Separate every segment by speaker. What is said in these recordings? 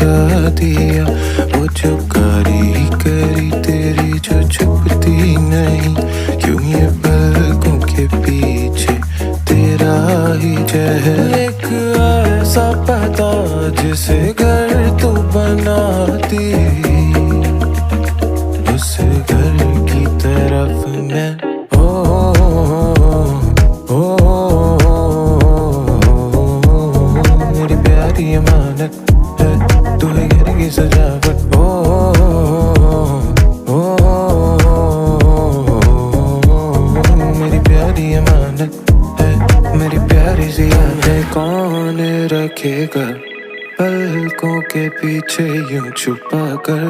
Speaker 1: समझा दिया। वो जो कारी करी तेरी जो छुपती नहीं, क्यों ये पलकों के पीछे तेरा ही जहर। एक ऐसा पता जिसे घर तू बनाती, उस घर की तरफ मैं मेरी प्यारी अमानत है तू है घर की सजावट। मेरी प्यारी अमानत है, मेरी प्यारी सी यादें कौन रखेगा पलकों के पीछे यूं छुपा कर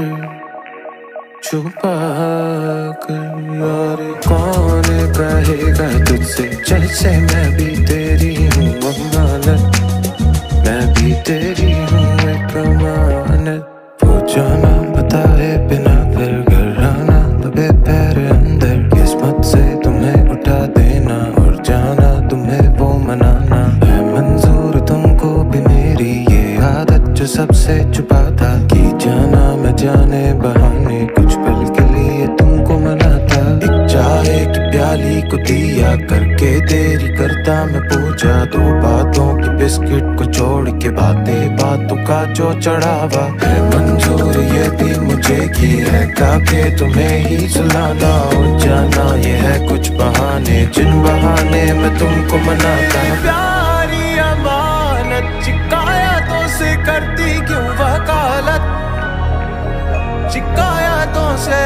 Speaker 1: और कौन कहेगा तुझसे जैसे मैं भी तेरी हूँ अमानत, मैं भी तेरी हूँ एक अमानत। वो जाना बताए बिना फिर घर आना, दबे पैर अंदर किस्मत से तुम्हें उठा देना और जाना तुम्हें वो मनाना। है मंजूर तुमको भी मेरी ये आदत जो सबसे छुपा था, कि जाना मैं जाने बहाने कुछ पल के लिए तुमको मनाता। एक चाय की प्याली को दिया करके तेरी करता मैं पूजा, दो बातों की बिस्किट को छोड़ के बातें बातों का जो चढ़ावा। है मंजूर ये भी मुझे कि है काके तुम्हें ही सुलाना और जाना, ये है कुछ बहाने जिन बहाने मैं तुमको मनाता। प्यारी अमानत शिकायतों से करती क्यों वकालत, शिकायतों से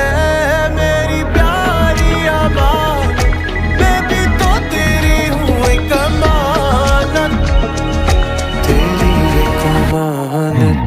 Speaker 1: मेरी प्यारी अमानत, मैं भी तो तेरी हूँ एक अमानत, तेरी एक अमानत।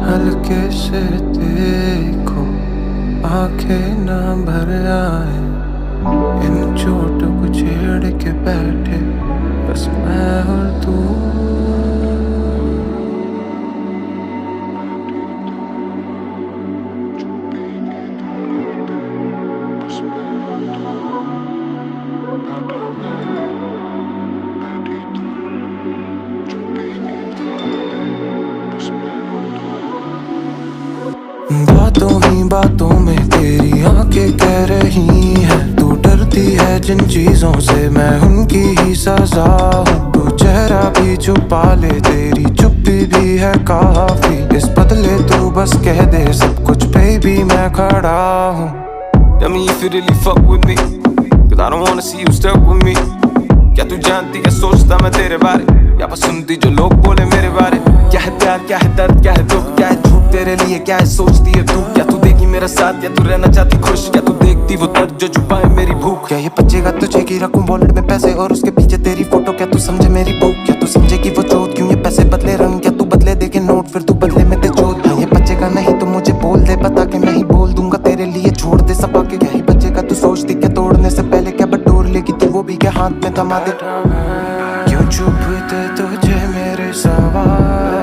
Speaker 1: हल्के से देखो आंखें ना भर आए, इन चोटों को छेड़ के बैठे बस मैं और तू। बातों ही बातों में तेरी आंखें कह रही हैं, तू डरती है जिन चीजों से मैं उनकी ही सजा हूँ। तू चेहरा भी छुपा ले, तेरी चुप्पी भी है काफी, इस बदले तू बस कह दे सब कुछ पे भी मैं खड़ा हूँ।
Speaker 2: Tell me if you really fuck with me, cause I don't wanna see you stuck with me. क्या तू जानती है सोचता मैं तेरे बारे, या बस सुनती जो लोग बोले मेरे बारे। क्या है प्यार, क्या है दर्द, क्या है दुख, क्या है झूठ तेरे लिए, क्या है सोचती है तू। क्या तू देगी मेरा साथ या तू रहना चाहती खुश, क्या तू देखती वो दर्द जो छुपाए मेरी भूख।
Speaker 3: क्या ये बचेगा तुझे की रखूं वॉलेट में पैसे और उसके पीछे तेरी फोटो, क्या तू समझे मेरी भूख, क्या तू समझे कि वो चोट क्यों ये पैसे बदले रंग, क्या तू बदले देके नोट फिर तू बदले में दे चोट। ये बचेगा नहीं तो मुझे बोल दे बता के, मैं ही बोल दूंगा तेरे लिए छोड़ दे सबा के। क्या ही बचेगा तू सोचती क्या तोड़ने से पहले क्या बटोर लेगी तू, वो भी क्या हाथ में थमा दे।
Speaker 1: क्यों चुपते तुझे मेरे सवाल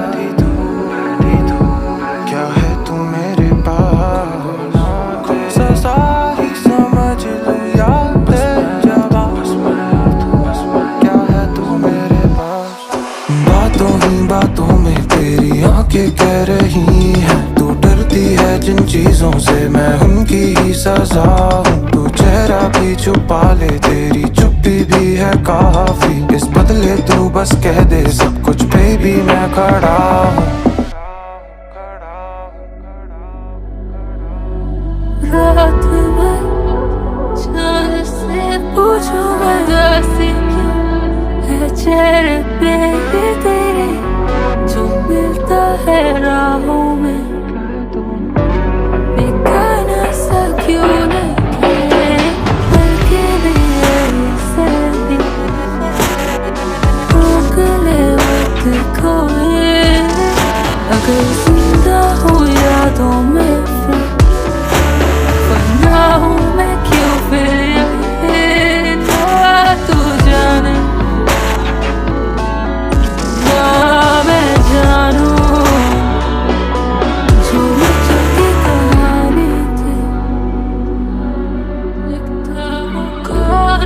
Speaker 1: बातों में तेरी आंखें कह रही हैं तू डरती है जिन चीजों से मैं उनकी ही सजा हूँ तू चेहरा भी छुपा ले तेरी चुप्पी भी है काफी इस बदले तू बस कह दे सब कुछ पे भी मैं खड़ा हूँ
Speaker 4: रात में चांद से पूछूं वजह से क्यों है चेहरे पे ये तेरे जो मिलता है राहों में बेगाना सा क्यों लगे बल्कि मेरे से भी रोक ले वक्त खोए अगर जिंदा हूँ यादों में फिर मैं क्यों फिर तू जाने ना मैं जानूं जो मुझकी कहानी थी लिखता हूँ कौन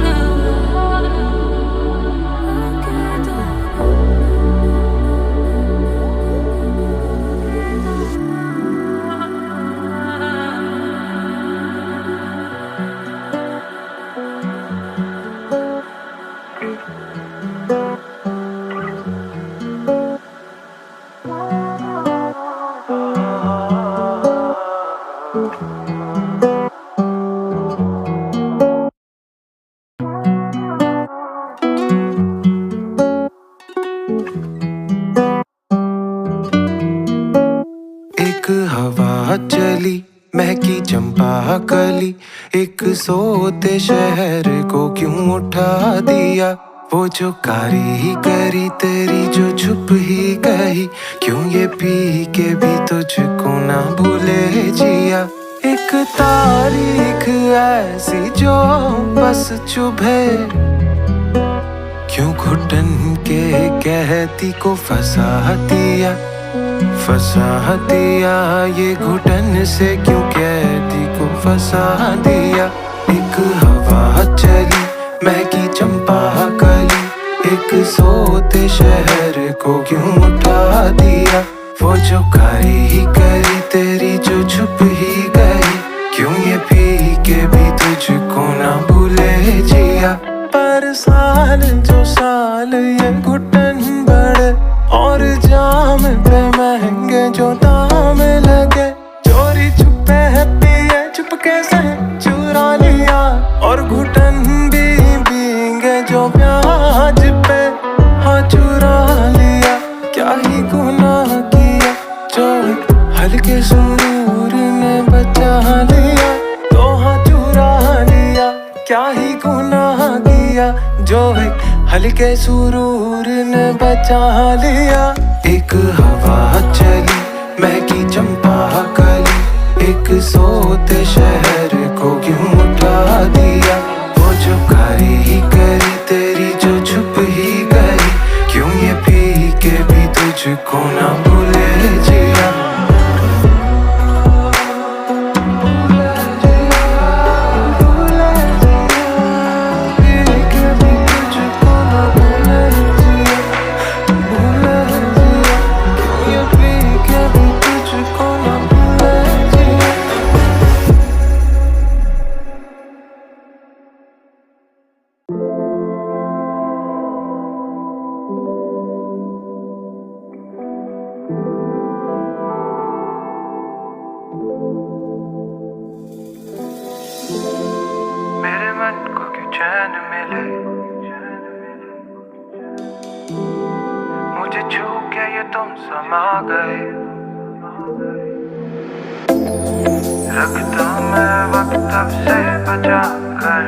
Speaker 1: एक हवा चली महकी चंपा कली एक सोते शहर को क्यों उठा दिया वो जो कारीगरी तेरी जो छुप ही गई क्यों ये पी के भी तुझको ना भूले जिया एक तारीख ऐसी जो बस चुभे क्यों घुटन के कहती को फंसा दिया ये घुटन से क्यों कहती को फंसा दिया एक हवा चली महकी चंपा कली एक सोते शहर को क्यों उठा दिया वो जो कारीगरी तेरी जो छुप ही गई क्यों ये पी के भी तुझको ना भूले जिया पर साल जो साल ये घुटन बढ़े और जाम पे महंगे जो दाम लगे चोरी छुपे है पिए चुपके से चुरा लिया और घुटन भी भीगे जो प्याज पे हाँ चुरा लिया क्या ही गुनाह किया जो हल्के सुरूर ने बचा लिया तो हाँ चुरा लिया क्या ही गुनाह किया जो हल्के सुरूर ने बचा लिया एक हवा चली महकी चंपा कली एक सोते शहर को क्यों उठा दिया वो जो कारीगरी तेरी जो छुप ही गई क्यों ये पी के भी तुझको ना भूले जिया मेरे मन को क्यों चैन मिले मुझे छू के ये तुम समा गए रखता मैं वक्त अब से बचा कर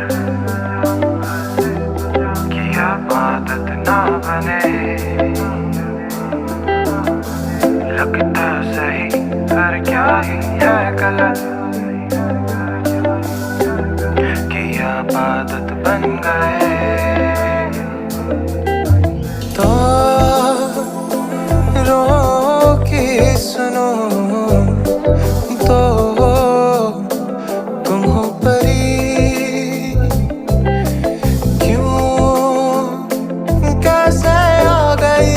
Speaker 1: किया आदत ना बने लगता सही पर क्या ही है गलत आदत बन गए तो रो के सुनो तो तुम हो परी क्यों कैसे आ गई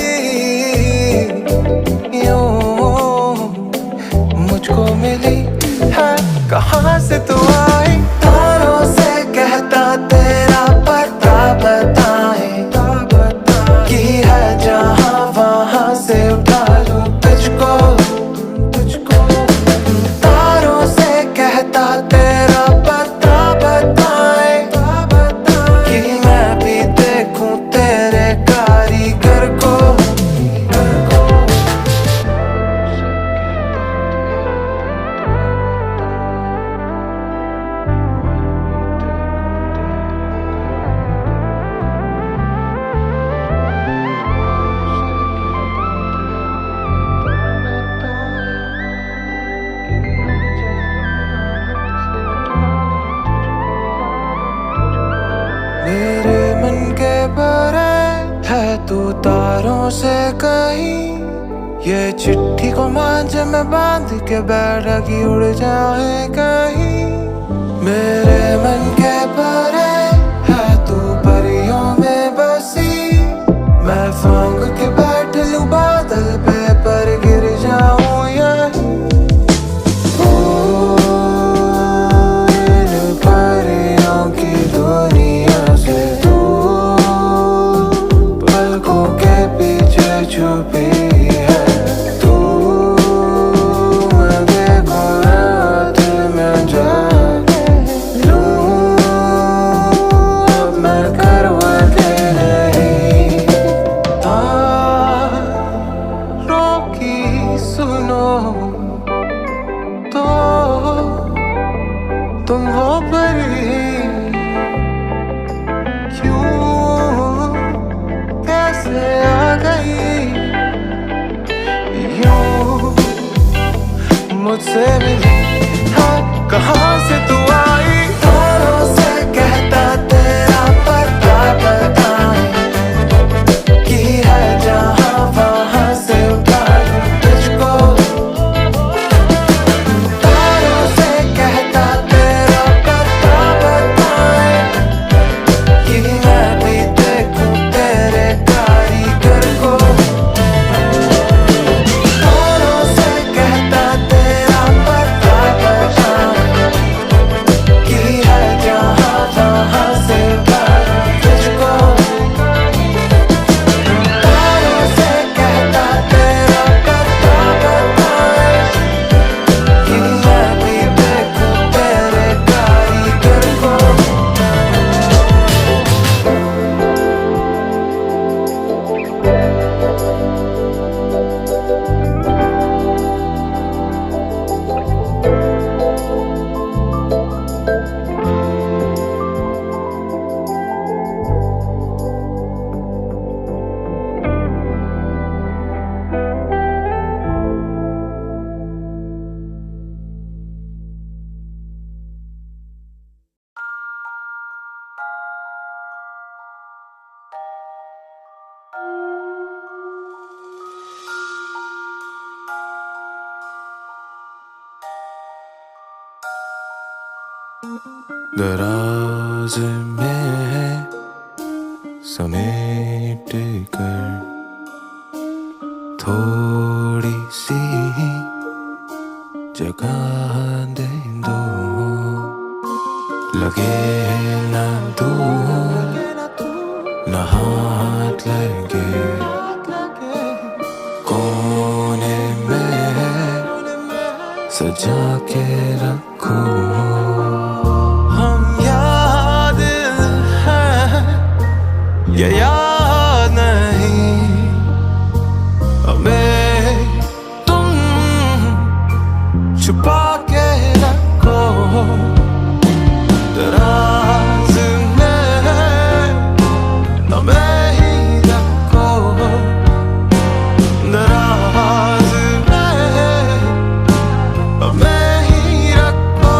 Speaker 3: मिली है, कहाँ से तू आई। तारों से कहता तेरा पता बताए, की है जहाँ वहाँ से उठा लूं तुझको। तारों से कहता तेरा पता बताए, कि मैं भी देखूं तेरे कारीगर को। मेरे मन के परे है तू तारों से कहीं, ये चिट्ठी को मांझे में बांध के बैठा कि उड़ जाए कहीं। मेरे मन के परे है तू परियों में बसी, मैं फांग के बैठ लूं बादल पे पर गिर जाऊं यहीं। इन परियों की दुनिया से तू पलकों के पीछे छुपी है। तू मैं देखो रात में जाके लूं, अब मैं करवटे नहीं। तारों की सुनो तो तुम हो परी, क्यों कैसे आ गई यूं मुझसे मिली है, कहाँ से तू आई। तारों से कहता तेरा पता बताए, कि है जहाँ वहाँ से उठा लूं तुझको। तारों से कहता तेरा पता बताए, कि मैं भी देखूं तेरे कारीगर को। तारों से कहता तेरा पता बताए, कि है जहाँ वहाँ से उठा लूं तुझको। तारों से कहता तेरा पता बताए, कि मैं भी देखूं तेरे कारीगर को। दराज में समेट कर थोड़ी सी जगह दे दो, लगे ना दूर न हाथ लगे, कोने में सजा के रखो। हम याद हैं ये याद नहीं, हमें तुम छुपा के रखो। दराज में हमें ही रखो, दराज में हमें ही रखो।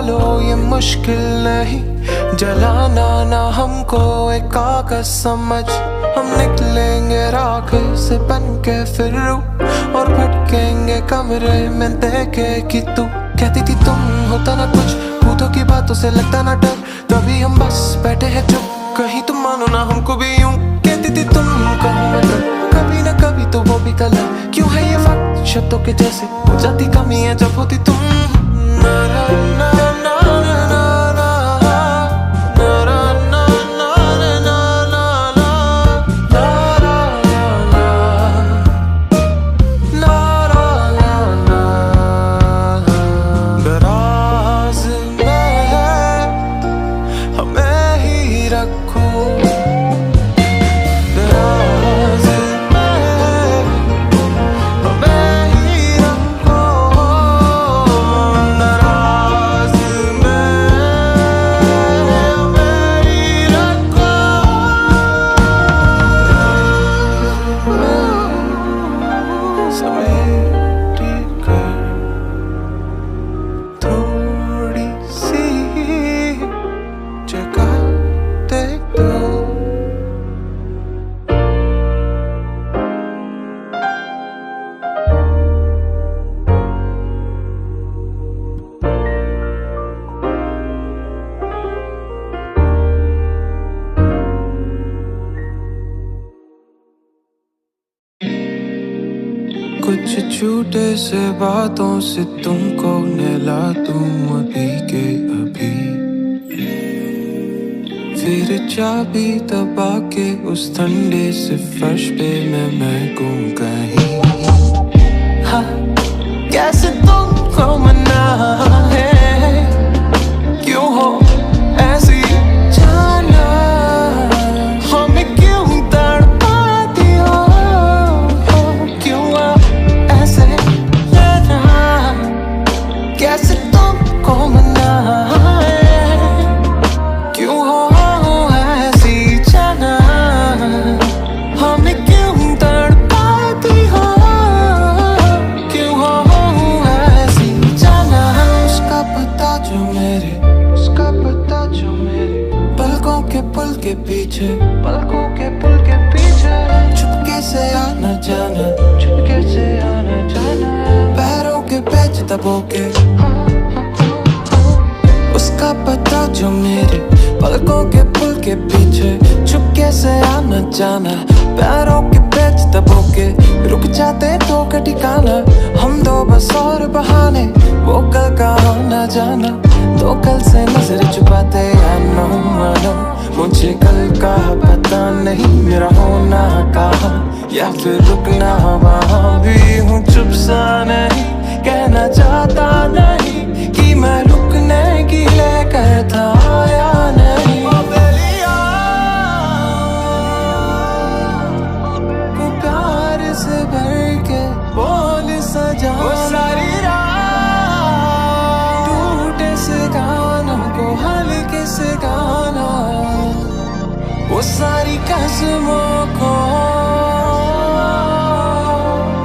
Speaker 3: लो ये मुश्किल नहीं, जलाना ना हमको एक कागज समझ। हम निकलेंगे राख से बन के फिर और भटकेंगे कमरे में देखे कि तू कहती थी तुम होता ना कुछ, भूतों की बातों से लगता ना डर, तभी हम बस बैठे हैं चुप, कहीं तुम मानो ना हमको भी यूं कहती थी तुम कहूँ मैं कभी ना कभी तो वो भी गलत, क्यों है ये वक्त शब्दों के जैसे हो जाती कमी है जब होती तुम। ना ना ना ना ना ना कुछ झूठे से बातों से तुमको नहला दूं अभी के अभी, फिर चाबी दबा के उस ठंडे से फर्श पे मैं महकूं कहीं। हाँ, कैसे तुमको मना है, क्यों हो ऐसी जाना, हमें क्यों तड़पाती हो, क्यों ऐसे रहना, कैसे तुमको मना है, क्यों हो ऐसी जाना, हमें क्यों तड़पाती हो, क्यों हो ऐसी जाना। उसका पता जो मेरे पलकों के पुल के पीछे, चुपके से आना जाना, पैरों के पेच दबो के। उसका पता जो मेरे पलकों के पुल के पीछे, चुपके से आना जाना, पैरों के पेच दबो के। रुक जाते तो का ठिकाना, हम दो बस और बहाने, वो कल का आना जाना, तो कल से नजर छुपाते आनो मानो। मुझे कल का पता नहीं, मेरा होना कहाँ या फिर रुकना वहाँ भी हूँ। चुप सा नहीं, कहना चाहता नहीं कि मैं रुकने की लेकर था या नहीं। वो प्यार से भर के बोल सजा, वो सारी रात टूटे से गानों को हल्के से गाना, वो सारी कसमों को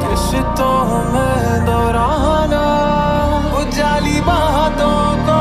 Speaker 3: रिश्तों में दोहराना, वो जाली बातों को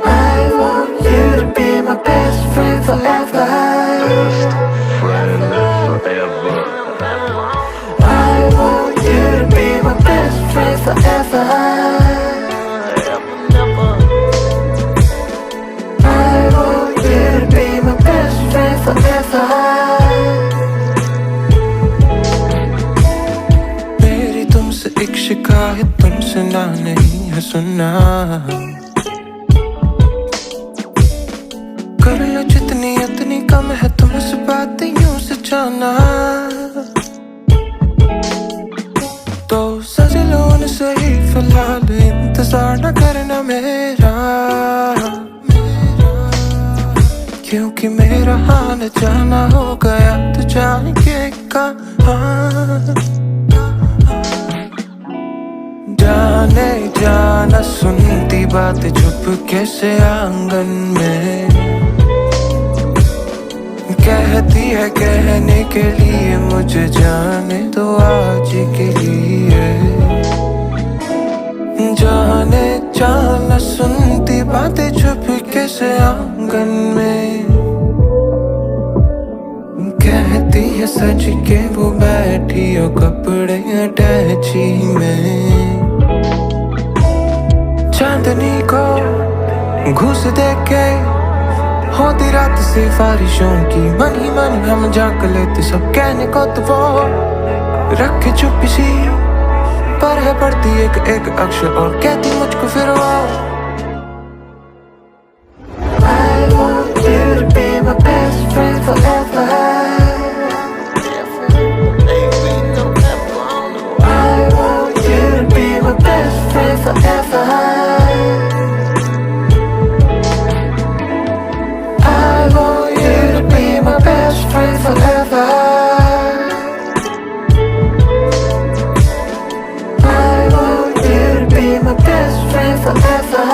Speaker 3: I want you to be my best friend forever. I want you to be my best friend forever. I want you to be my best friend forever. मेरी तुमसे एक शिकायत तुमसे ना नहीं है सुनना, कर लो जितनी उतनी कम है तुमसे बातें यूं से जाना, तो सज लो न सही फिलहाल इंतजार न करना मेरा, क्योंकि मेरा हाल जाना हो गया तो जाएंगे कहाँ। जाने जाना सुनती बातें चुप कैसे आंगन में, कहती है कहने के लिए मुझे जाने दो आज के लिए। जाने जाना सुनती बातें चुप कैसे आंगन में, कहती है सज के वो बैठी हो कपड़े अटैची में। चांदनी को घुस दे के होती रात से बारिशों की, मन ही मन हम झांक लेते सब कहने को तो वो रखे चुप्पी सी, पर है पढ़ती एक एक अक्षर और कहती मुझको फिर वो। I want you to be my best friend forever. I want you to be my best friend forever. I want you to be my best friend forever. I want you to be my best friend forever.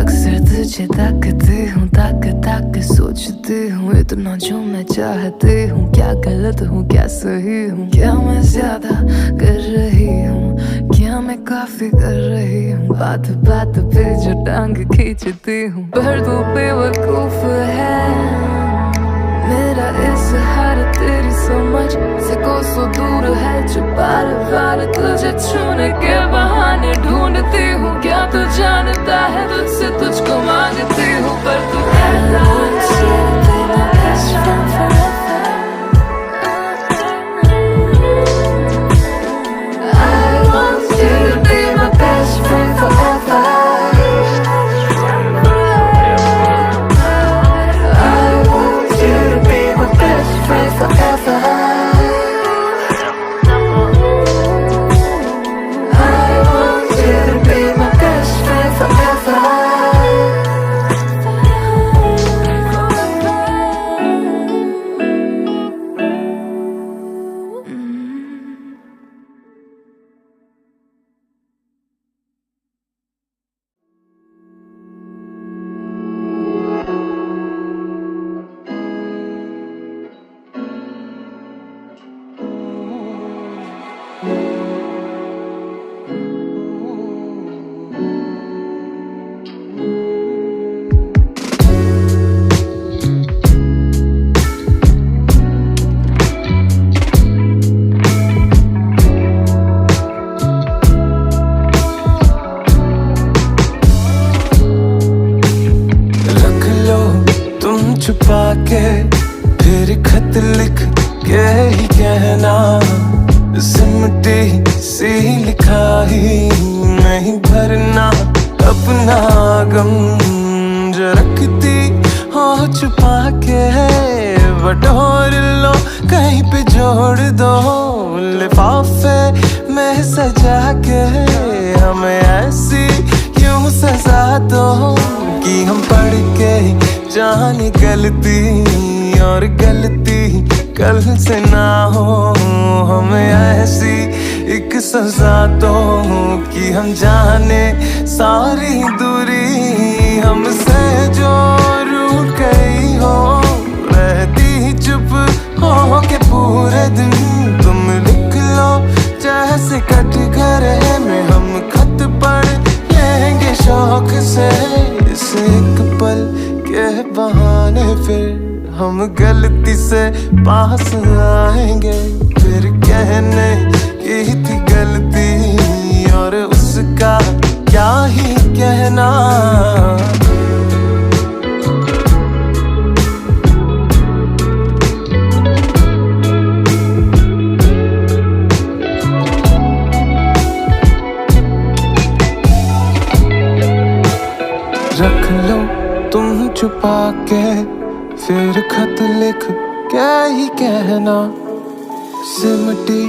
Speaker 4: अक्सर तुझे ताकती हूँ, ताक सोचती हूँ, इतना जो मैं चाहती हूँ, क्या गलत हूँ क्या सही हूँ, क्या मैं ज्यादा कर रही हूँ, क्या मैं काफी कर रही हूँ, बात बात पे जो टांग खींचती हूँ, पर तू बेवकूफ है। मेरा इजहार तेरी समझ से कोसों दूर है, जो बार बार तुझे छूने के बहाने ढूंढती हूँ, क्या तू जानता है तुझसे तुझको मांगती हूँ, पर तू कहता
Speaker 1: छुपा के फिर खत लिख के ही कहना, सिमटी सी लिखाई नहीं भरना अपना गम, जो रखती हो छुपा के बटोर लो कहीं पे जोड़ दो, लिफाफे में सजा के हमें ऐसी क्यों सजा दो कि हम पढ़ के जाने गलती और गलती कल से ना हो, हमें ऐसी एक सजा दो कि हम जाने सारी दूरी हमसे जो रूठ गई हो, रहती
Speaker 3: दिन तुम लिख लो जैसे कटघरे में हम खत पढ़ लेंगे शौक से। इस एक पल के बहाने फिर हम गलती से पास आएंगे। फिर कहने की थी गलती और उसका क्या ही कहना। रख लो तुम छुपा के फिर खत लिख क्या ही कहना। सिमटी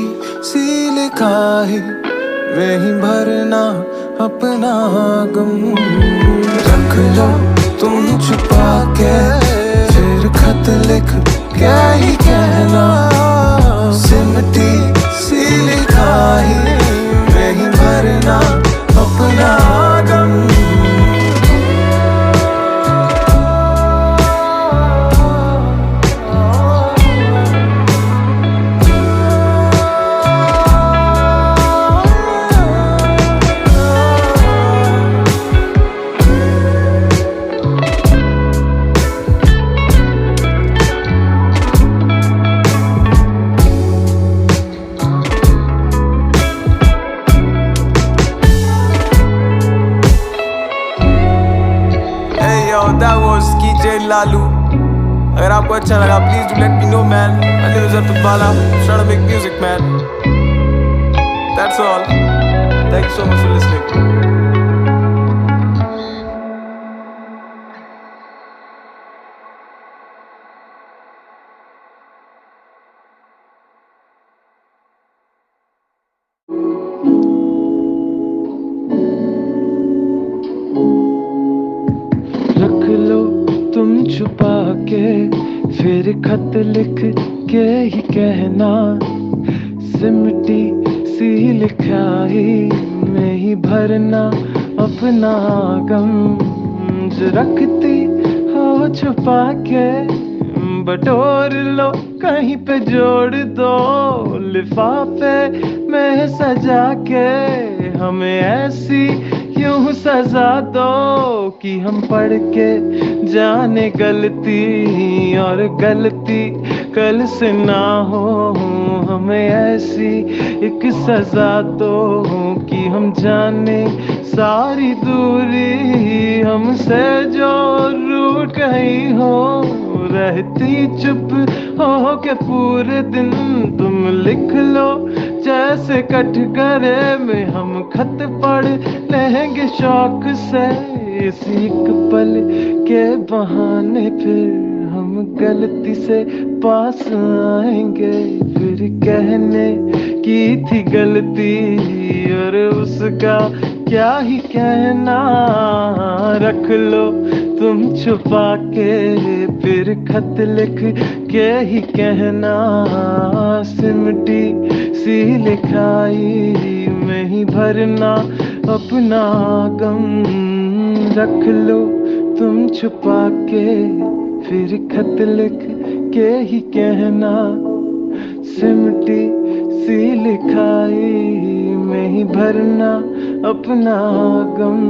Speaker 3: सी लिखाई में ही भरना अपना गम। रख लो तुम छुपा के फिर खत लिख क्या ही कहना। सिमटी सी लिखाई में ही भरना अपना गम।
Speaker 2: That was KJ Lalu. अगर आपको अच्छा लगा please do let me know man. My name is Arpit Bala. I'm trying to make music man. That's all. Thank you so much for listening.
Speaker 3: तुम छुपा के फिर खत लिख के ही कहना। सिमटी सी लिखाई में ही भरना अपना गम। जो रखती हो छुपा के बटोर लो कहीं पे जोड़ दो। लिफाफे में सजा के हमें ऐसी यूं सजा दो कि हम पढ़ के जाने गलती और गलती कल से ना हो। हमें ऐसी एक सजा दो कि हम जाने सारी दूरी हमसे जो रूठ गई हो। रहती चुप हो के पूरे दिन तुम लिख लो जैसे कटघरे में हम खत पढ़ लेंगे शौक से। इस एक पल के बहाने फिर हम गलती से पास आएंगे। फिर कहने की थी गलती और उसका क्या ही कहना। रख लो तुम छुपा के फिर खत लिख के ही कहना। सिमटी सी लिखाई में ही भरना अपना गम। रख लो तुम छुपा के फिर खत लिख के ही कहना। सिमटी सी लिखाई में ही भरना अपना गम।